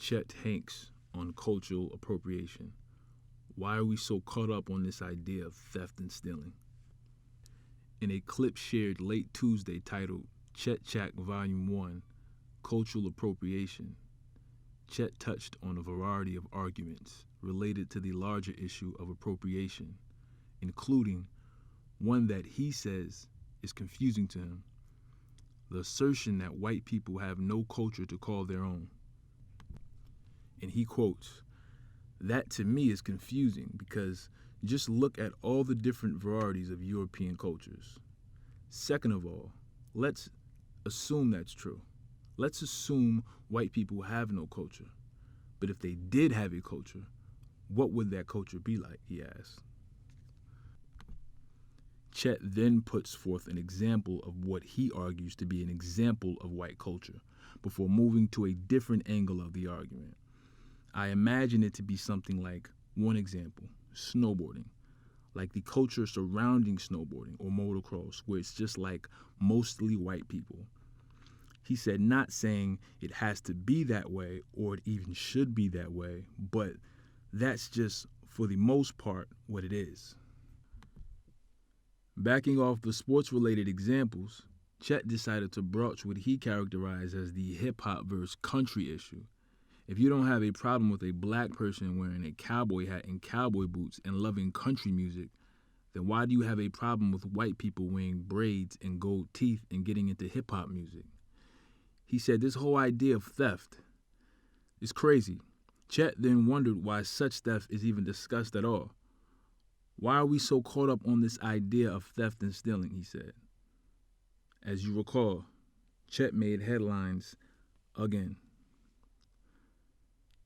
Chet Hanks on cultural appropriation. Why are we so caught up on this idea of theft and stealing? In a clip shared late Tuesday titled Chet Chat Volume 1, Cultural Appropriation, Chet touched on a variety of arguments related to the larger issue of appropriation, including one that he says is confusing to him: the assertion that white people have no culture to call their own. And he quotes, "That to me is confusing because just look at all the different varieties of European cultures. Second of all, let's assume that's true. Let's assume white people have no culture. But if they did have a culture, what would that culture be like?" he asked. Chet then puts forth an example of what he argues to be an example of white culture before moving to a different angle of the argument. I imagine it to be something like, one example, snowboarding, like the culture surrounding snowboarding or motocross, where it's just like mostly white people. He said, not saying it has to be that way or it even should be that way, but that's just, for the most part, what it is. Backing off the sports-related examples, Chet decided to broach what he characterized as the hip-hop versus country issue. If you don't have a problem with a black person wearing a cowboy hat and cowboy boots and loving country music, then why do you have a problem with white people wearing braids and gold teeth and getting into hip-hop music? He said this whole idea of theft is crazy. Chet then wondered why such theft is even discussed at all. Why are we so caught up on this idea of theft and stealing, he said. As you recall, Chet made headlines again.